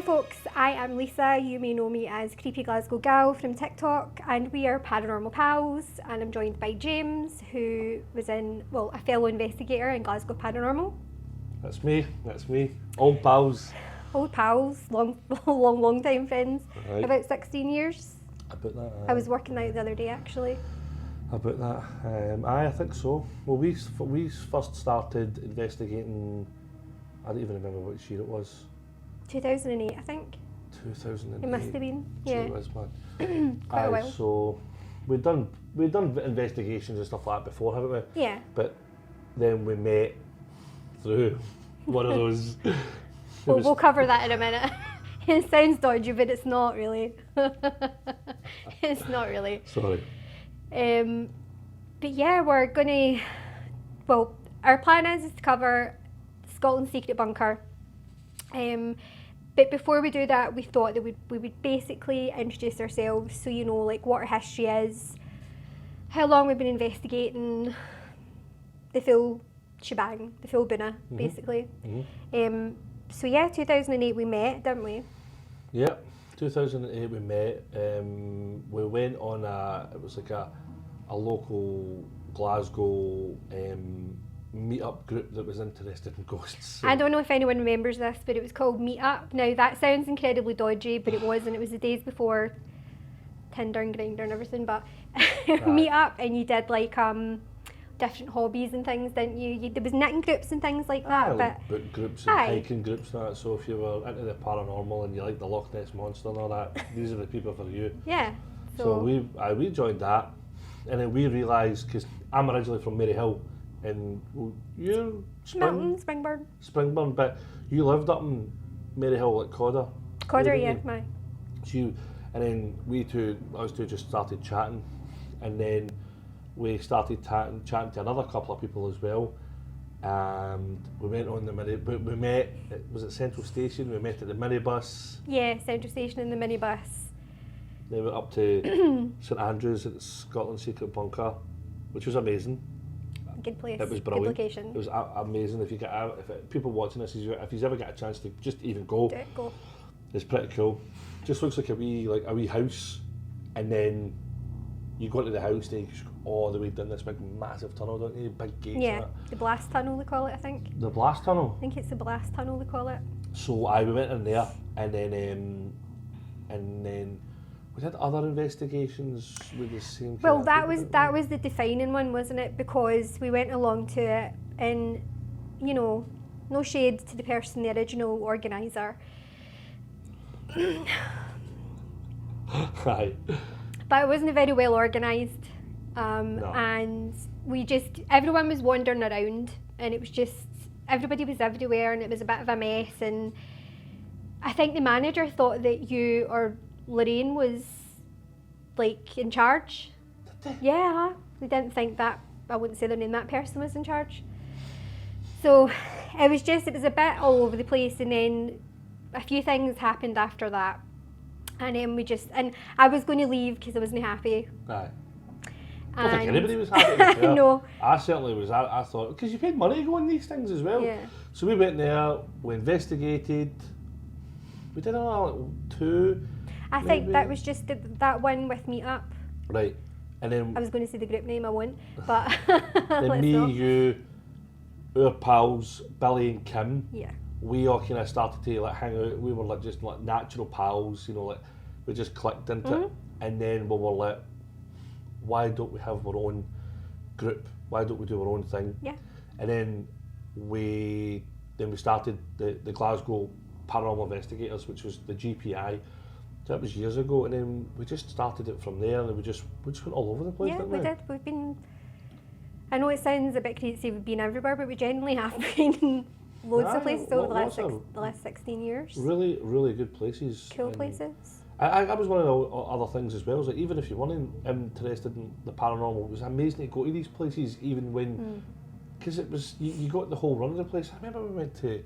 folks, I am Lisa. You may know me as Creepy Glasgow Gal from TikTok, and we are Paranormal Pals, and I'm joined by James, who was a fellow investigator in Glasgow Paranormal. That's me. Old pals. Old pals, long time friends. Right. About 16 years. About that. I was working out the other day actually. About that. I think so. Well, we first started investigating, I don't even remember which year it was. 2008, I think. 2008. It must have been. Yeah. It was, man. Quite a while. So we'd done investigations and stuff like that before, haven't we? Yeah. But then we met through one of those. We'll cover that in a minute. It sounds dodgy, but it's not really. It's not really. Sorry. But yeah, we're gonna. Well, our plan is to cover Scotland's secret bunker. But before we do that, we thought that we would basically introduce ourselves, so you know, like what our history is, how long we've been investigating, the full shebang, the full boona, basically. Mm-hmm. So yeah, 2008 we met, didn't we? Yeah, 2008 we met. We went on it was like a local Glasgow meet-up group that was interested in ghosts. So. I don't know if anyone remembers this, but it was called Meet-Up. Now that sounds incredibly dodgy, but it wasn't. It was the days before Tinder and Grindr and everything, but Meet-Up, and you did like different hobbies and things, didn't you? There was knitting groups and things like that. But book groups and hiking groups and that. So if you were into the paranormal and you like the Loch Ness Monster and all that, these are the people for you. Yeah. So we joined that, and then we realised, because I'm originally from Maryhill, and you're Springburn, but you lived up in Maryhill at Codder. Yeah, my. So and then us two just started chatting, and then we started chatting to another couple of people as well, and we went on we met, was it Central Station? We met at the minibus. Yeah, Central Station in the minibus. They went up to St Andrews at the Scotland's secret bunker, which was amazing. Good place. It was brilliant. Good location. It was amazing. People watching this, if you ever get a chance to just even go, go. It's pretty cool. Just looks like a wee house, and then you go into the house and you just go all the way down this big massive tunnel, don't you? Big gates. Yeah, the blast tunnel they call it, I think. The blast tunnel. I think it's the blast tunnel they call it. So we went in there, and then we did other investigations with the same. Well, that was the defining one, wasn't it? Because we went along to it, and you know, no shade to the person, the original organizer. Right. But it wasn't very well organised, No. and everyone was wandering around, and it was just everybody was everywhere, and it was a bit of a mess. And I think the manager thought that you or Lorraine was like in charge. Did they? Yeah, they didn't think that, I wouldn't say their name, that person was in charge. So it was a bit all over the place, and then a few things happened after that. And then and I was going to leave because I wasn't happy. Aye. I don't think anybody was happy. No. I certainly was. I thought, because you paid money to go on these things as well. Yeah. So we went there, we investigated, we did another two. I think that was just that one with Meet-Up. Right. And then I was going to say the group name, I won't. But then me, you, our pals, Billy and Kim. Yeah. We all kind of started to like hang out. We were like just like natural pals, you know, like we just clicked into it. And then we were like, why don't we have our own group? Why don't we do our own thing? Yeah. And then we started the Glasgow Paranormal Investigators, which was the GPI. That was years ago, and then we just started it from there, and we just went all over the place. Yeah, didn't we did. We've been. I know it sounds a bit crazy to say we've been everywhere, but we generally have been loads of places over the last 16 years. Really, really good places. Cool places. I was one of the other things as well. Is that even if you weren't interested in the paranormal, it was amazing to go to these places, even when, because it was you got the whole run of the place. I remember we went to.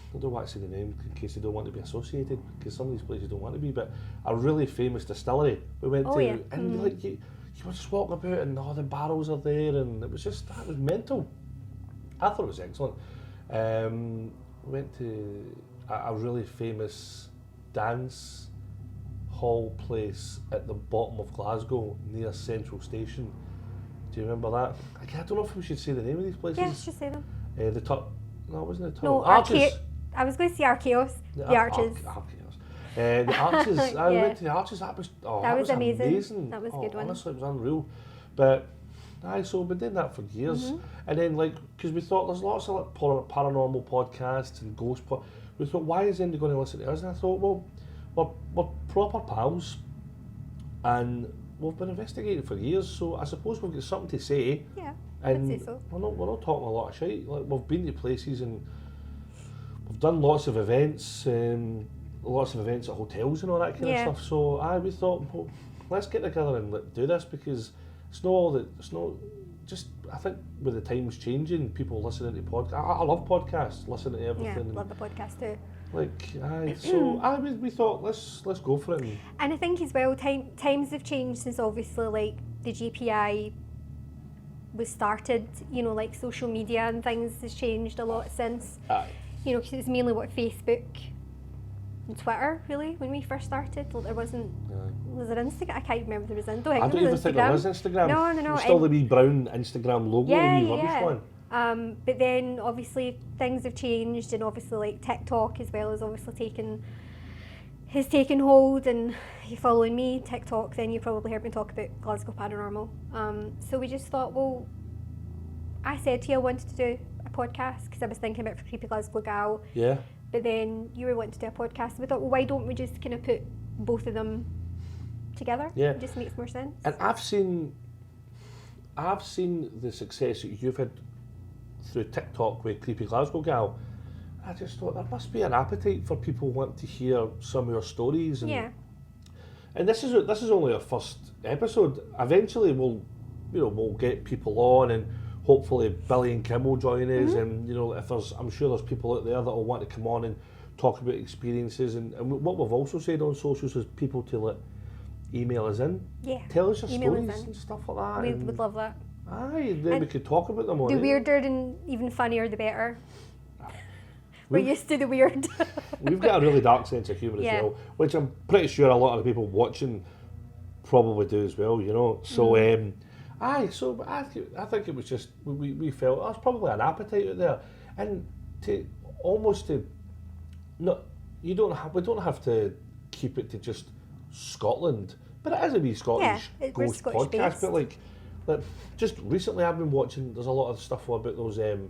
I don't want to say the name in case they don't want to be associated, because some of these places don't want to be, but a really famous distillery we went to, yeah. and like you were just walking about and all the barrels are there, and it was mental. I thought it was excellent. We went to a really famous dance hall place at the bottom of Glasgow near Central Station. Do you remember that? I don't know if we should say the name of these places. Yes, just say them. The top. No, it wasn't the top. No, Arches. I was going to say Archaeos. The Arches. The Arches. I Yeah. went to the Arches. That was amazing. That was a good one. Honestly, it was unreal. But so we've been doing that for years, and then because we thought there's lots of paranormal podcasts and ghost we thought, why is anybody going to listen to us? And I thought, well, we're proper pals, and we've been investigating for years, so I suppose we've got something to say. Yeah, and I'd say so. we're not talking a lot of shit. Like, we've been to places and we've done lots of events at hotels and all that kind of stuff. So we thought, well, let's get together and do this, because I think with the times changing, people listening to podcasts. I love podcasts, listening to everything. Yeah, love the podcast too. We thought let's go for it. And I think as well, times have changed since obviously like the GPI was started. You know, like social media and things has changed a lot since. You know, because it was mainly Facebook and Twitter really when we first started. There wasn't. Was there Instagram? I can't remember if there was. I don't even think there was Instagram. No. It was still the wee brown Instagram logo, the wee rubbish one. But then obviously things have changed, and obviously like TikTok as well has obviously taken hold. And if you're following me TikTok, then you probably heard me talk about Glasgow Paranormal. So we just thought, well, I said to you I wanted to do a podcast because I was thinking about for Creepy Glasgow Gal. Yeah. But then you were wanting to do a podcast. We thought, well, why don't we just kind of put both of them together? Yeah. It just makes more sense. And I've seen the success that you've had through TikTok with Creepy Glasgow Gal. I just thought there must be an appetite for people wanting to hear some of your stories. And this is only our first episode. Eventually we'll get people on, and hopefully Billy and Kim will join us. And I'm sure there's people out there that will want to come on and talk about experiences. And what we've also said on socials is people to email us in. Yeah. Tell us your Email stories us in. and stuff like that. We would love that. Aye, then we could talk about them on The it. weirder and even funnier, the better. We're used to the weird. We've got a really dark sense of humour as well, which I'm pretty sure a lot of the people watching probably do as well, So, I think it was just, we felt there's probably an appetite out there. And we don't have to keep it to just Scotland, but it is a wee Scottish ghost podcast. Based. But like just recently, I've been watching. There's a lot of stuff about those is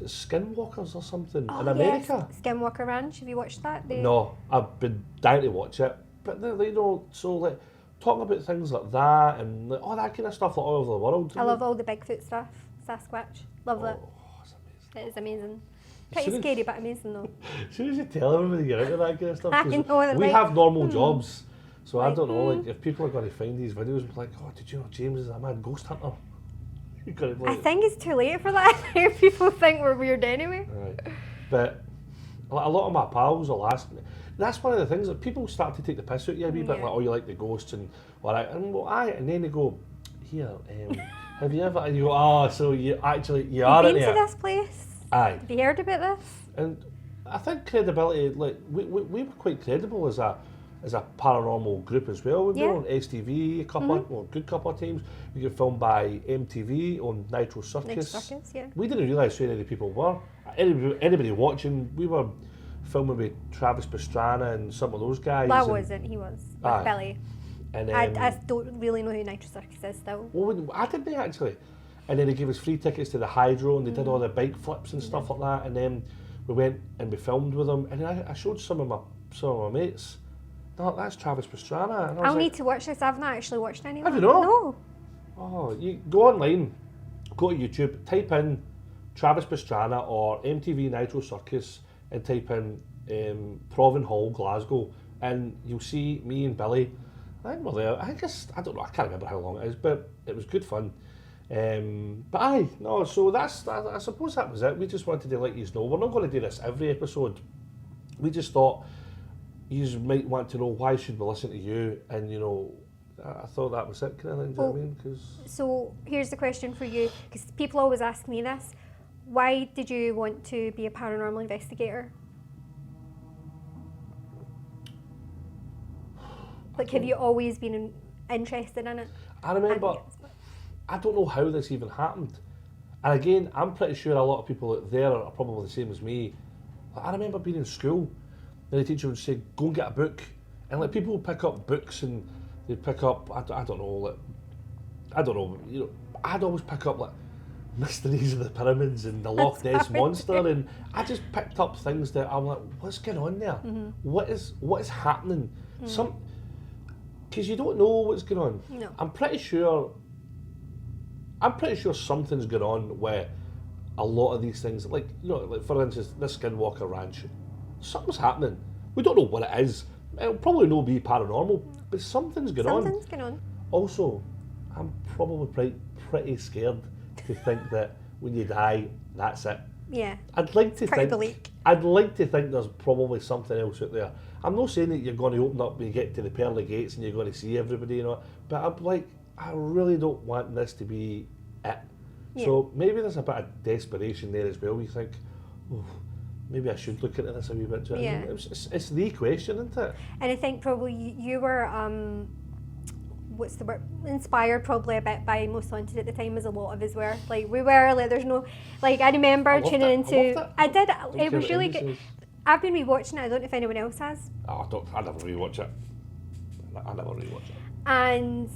it skinwalkers or something in America. Yes. Skinwalker Ranch. Have you watched that? No, I've been dying to watch it, but talking about things like that and all that kind of stuff all over the world. I love all the Bigfoot stuff. Sasquatch. Love it. It's amazing. It is amazing. Pretty scary, but amazing though. As soon as you tell everybody you're into that kind of stuff, I know, we have normal jobs, so I don't know. like, if people are going to find these videos, and be like, oh, did you know James is a mad ghost hunter? I think it's too late for that. People think we're weird anyway. Right, but a lot of my pals will ask me. That's one of the things that people start to take the piss out of you a wee bit, like, oh, you like the ghosts and all that, and then they go, here, have you ever? And you go, oh, so you are into it. You've been to this place? Aye. Have you heard about this? And I think credibility, like we were quite credible as a paranormal group as well. We were on STV a good couple of times. We got filmed by MTV on Nitro Circus. We didn't realise who any of the people were. Anybody watching, we were filming with Travis Pastrana and some of those guys. That wasn't. He was with Billy. And I don't really know who Nitro Circus is still. Well, I didn't actually. And then they gave us free tickets to the Hydro, and they did all the bike flips and stuff like that. And then we went and we filmed with them. And then I showed some of my mates. No, that's Travis Pastrana. And I'll need to watch this. I've not actually watched any of Have that. you not? No. Oh, you go online, go to YouTube, type in Travis Pastrana or MTV Nitro Circus, and type in Proven Hall, Glasgow, and you'll see me and Billy. I think we're there. I don't know. I can't remember how long it is, but it was good fun. So I suppose that was it. We just wanted to let you know. We're not going to do this every episode. We just thought you might want to know why should we listen to you, and I thought that was it kind of thing. Do you know what I mean? So here's the question for you, because people always ask me this: why did you want to be a paranormal investigator? Like, have you always been interested in it? I remember, I don't know how this even happened. And again, I'm pretty sure a lot of people out there are probably the same as me. I remember being in school, and the teacher would say, go and get a book. And like people would pick up books and they'd pick up, I don't know, like, I don't know, you know, I'd always pick up like Mysteries of the Pyramids and the Loch Ness Monster, and I just picked up things that I'm like, what's going on there? What is happening? Because you don't know what's going on. No. I'm pretty sure something's going on where a lot of these things, like, you know, like for instance, this Skinwalker Ranch, something's happening. We don't know what it is. It'll probably not be paranormal, but something's going on. Something's going on. Also, I'm probably pretty scared to think that when you die, that's it. Yeah. I'd like to Pretty think. bleak. I'd like to think there's probably something else out there. I'm not saying that you're going to open up when you get to the pearly gates and you're going to see everybody, you know. But I'm like, I really don't want this to be it. Yeah. So maybe there's a bit of desperation there as well. You think, oh, maybe I should look into this a wee bit. Do you know what I mean? It's the question, isn't it? And I think probably you were, what's the word? Inspired probably a bit by Most Haunted at the time, as a lot of us were. Like we were, like there's no, like I remember tuning into. I did. It was really good. I've been rewatching it. I don't know if anyone else has. Oh, I never rewatch it. I never rewatch it. And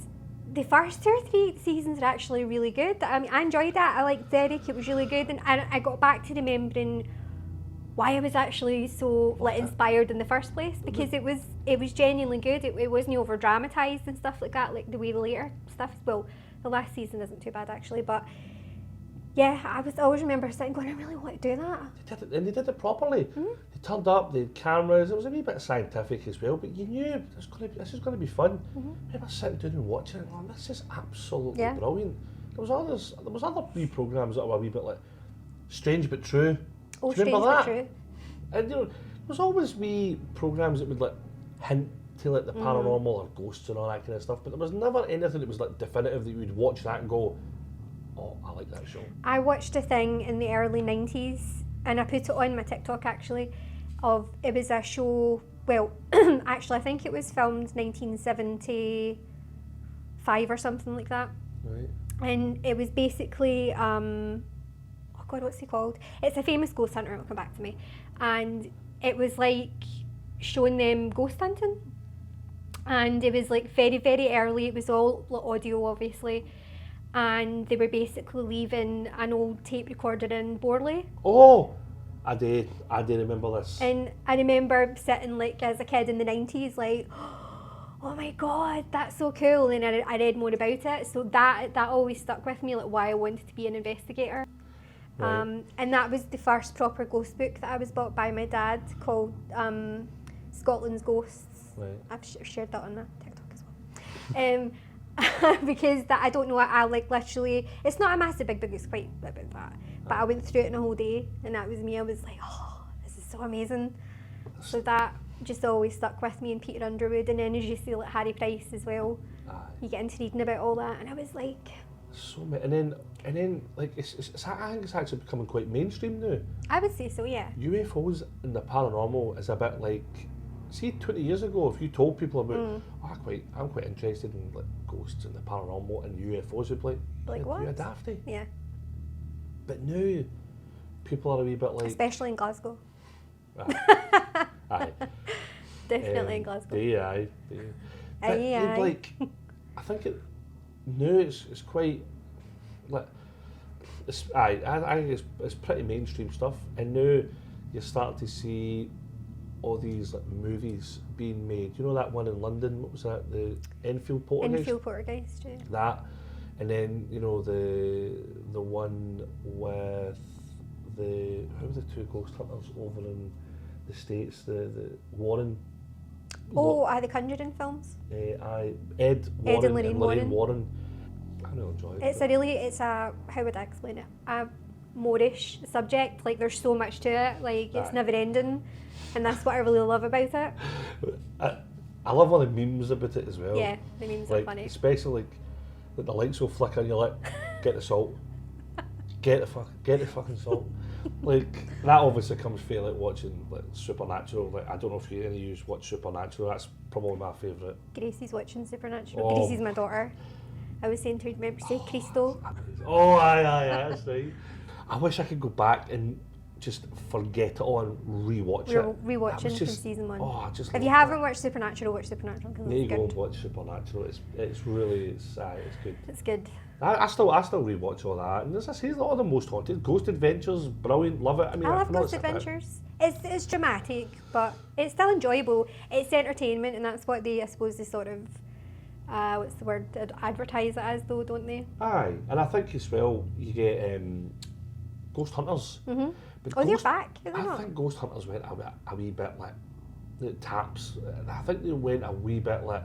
the first 2 or 3 seasons are actually really good. I mean, I enjoyed that. I liked Derek. It was really good, and I got back to remembering why I was actually so like inspired in the first place, because it was genuinely good. It wasn't over dramatized and stuff like that, like the way the later stuff. Well, the last season isn't too bad actually, but yeah, I always remember sitting going, I really want to do that. They did it properly. They turned up, they had cameras. It was a wee bit scientific as well, but you knew this is going to be fun. I remember sitting down and watching it, going, this is absolutely brilliant. There was other wee programs that were a wee bit like Strange But True. Oh, Do you remember Strange that? But True. And you know, there was always wee programs that would like hint to like the paranormal or ghosts and all that kind of stuff, but there was never anything that was like definitive that you would watch that and go, oh, I like that show. I watched a thing in the early 90s, and I put it on my TikTok actually, it was a show, well, actually I think it was filmed 1975 or something like that. Right. And it was basically, oh God, what's he called? It's a famous ghost hunter, it'll come back to me. And it was like showing them ghost hunting. And it was like very, very early, it was all audio obviously. And they were basically leaving an old tape recorder in Borley. Oh, I did remember this. And I remember sitting like as a kid in the 90s like, oh my God, that's so cool. And I read more about it. So that always stuck with me, like why I wanted to be an investigator. Right. And that was the first proper ghost book that I was bought by my dad, called Scotland's Ghosts. Right. I've shared that on my TikTok as well. Because I don't know, I like literally, it's not a massive big book, it's quite about that, but I went through it in a whole day, and that was me. I was like, oh, this is so amazing. So that just always stuck with me, and Peter Underwood, and then as you see like Harry Price as well, you get into reading about all that, and I was like, so many, and then like I think it's actually becoming quite mainstream now. I would say so, yeah. UFOs and the paranormal is a bit like, see, 20 years ago, if you told people about, I'm quite interested in like ghosts and the paranormal and UFOs, would be like what? You're a dafty. Yeah. But now, people are a wee bit like, especially in Glasgow. Aye. Definitely in Glasgow. Aye. Aye. Like, I think now it's quite like, I think it's pretty mainstream stuff, and now you're starting to see all these like movies being made. You know that one in London, what was that? The Enfield Poltergeist? Enfield Poltergeist, yeah. That, and then, you know, the one with who were the 2 ghost hunters over in the States, the Warren. The Conjuring films. Ed and Lorraine Warren. I really enjoy it. It's a how would I explain it? A moreish subject. Like there's so much to it. Like it's never ending, and that's what I really love about it. I love all the memes about it as well. Yeah, the memes are funny. Especially like the lights will flicker and you're like, get the salt. Get the fucking salt. Like, that obviously comes fair, like watching like Supernatural. Like, I don't know if any of you watch Supernatural. That's probably my favourite. Gracie's watching Supernatural. Oh. Gracie's my daughter. I was saying to her, remember say Cristo? Oh, aye, that's right. I wish I could go back and just forget it all and rewatch We're it. rewatching from season 1. Oh, I just If you love haven't that. watched Supernatural, watch Supernatural because There you it's go and good. watch Supernatural. It's really it's good. It's good. I still rewatch all that, and as I say, a lot of the Most Haunted, Ghost Adventures, brilliant, love it. I mean, I love know Ghost it's a bit- Adventures. It's dramatic, but it's still enjoyable. It's entertainment, and that's what I suppose they sort of, what's the word, advertise it as though, don't they? Aye, and I think as well you get Ghost Hunters. Mm-hmm. But Oh, they're back, are they I not? think Ghost Hunters went a wee bit like the taps. I think they went a wee bit like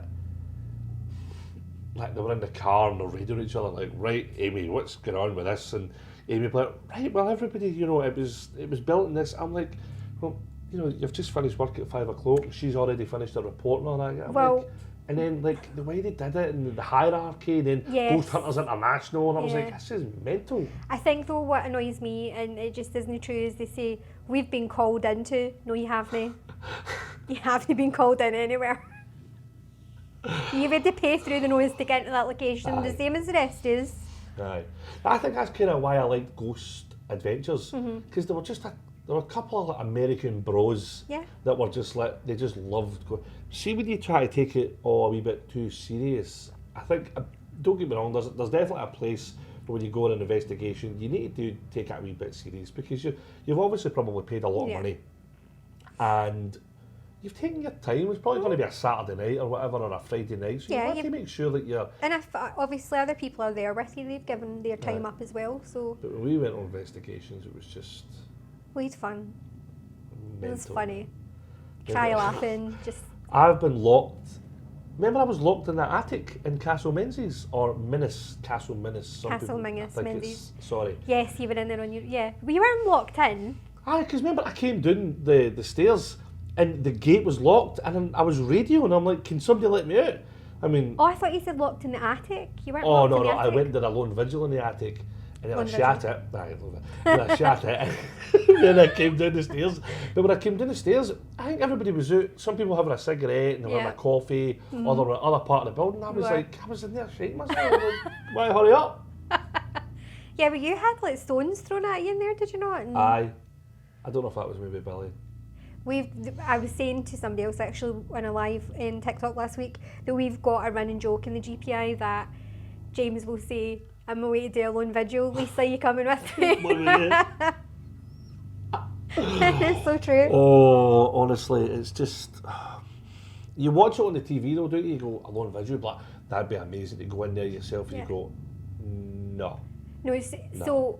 they were in the car and they're radioing each other like, right, Amy, what's going on with this? And Amy would be like, right, well, everybody, you know, it was built in this. I'm like, well, you know, you've just finished work at 5 o'clock. She's already finished her report and all that. I'm Well- like, and then like the way they did it and the hierarchy, and then Yes. Ghost Hunters International, and I was Yeah. like, this is mental. I think though what annoys me, and it just isn't true, is they say, we've been called into. No, you haven't. You haven't been called in anywhere. You've had to pay through the nose to get into that location, Aye. the same as the rest is. Aye. I think that's kind of why I liked Ghost Adventures, Mm-hmm. because there were a couple of like, American bros Yeah. that were just like, they just loved go. See, when you try to take it all a wee bit too serious, I think, don't get me wrong, there's definitely a place where when you go on an investigation, you need to take it a wee bit serious, because you've obviously probably paid a lot of Yeah. money, and you've taken your time. It's probably going to be a Saturday night or whatever, or a Friday night, so Yeah, you have to you've- make sure that you're. And if obviously other people are there with you, they've given their time Right. up as well, so But when we went on investigations, it was just we had fun. It was mental. funny. Yeah, Cry but- laughing, just I've been locked. Remember, I was locked in that attic in Castle Menzies, or Castle Minnis. Some Castle people- I Minnis, think Menzies. Sorry. yes, you were in there on your Well, you weren't locked in. Aye, because remember, I came down the stairs and the gate was locked, and I was radioing. I'm like, can somebody let me out? I mean, Oh, I thought you said locked in the attic. You weren't oh locked no, in the no, I attic. went and did a lone vigil in the attic, and then Lone I shat it. Aye, I love it. And I shat it, and then I came down the stairs. But when I came down the stairs, I think everybody was out. Some people having a cigarette and they were having Yeah. a coffee, or they were in other part of the building. I was Right. like, I was in there shaking myself. I was like, why hurry up? Yeah, but you had like stones thrown at you in there, did you not? And Aye. I don't know if that was maybe Billy. I was saying to somebody else actually on a live in TikTok last week that we've got a running joke in the GPI that James will say, I'm away to do a lone vigil, Lisa, you coming with me? It's so true. Oh, honestly, it's just. You watch it on the TV though, don't you? You go, a lone vigil, but that'd be amazing to go in there yourself and Yeah. you go, no. No, it's, No. so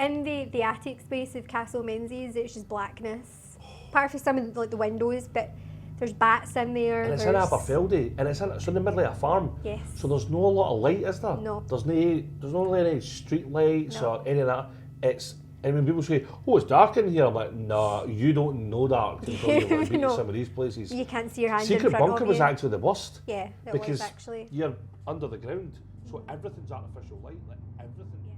in the attic space of Castle Menzies, it's just blackness. Apart from some of like the windows, but there's bats in there. And it's in there's- Aberfeldy, and it's in the middle of a farm. Yes. So there's no lot of light, is there? No. There's no any street lights No. or any of that. And when people say, "Oh, it's dark in here," I'm like, "No, you don't know dark until you've been to No. some of these places." You can't see your hand in Secret front Bunker of was you. actually the worst Yeah, it because was actually. you're under the ground, so everything's artificial light, like everything. Yeah.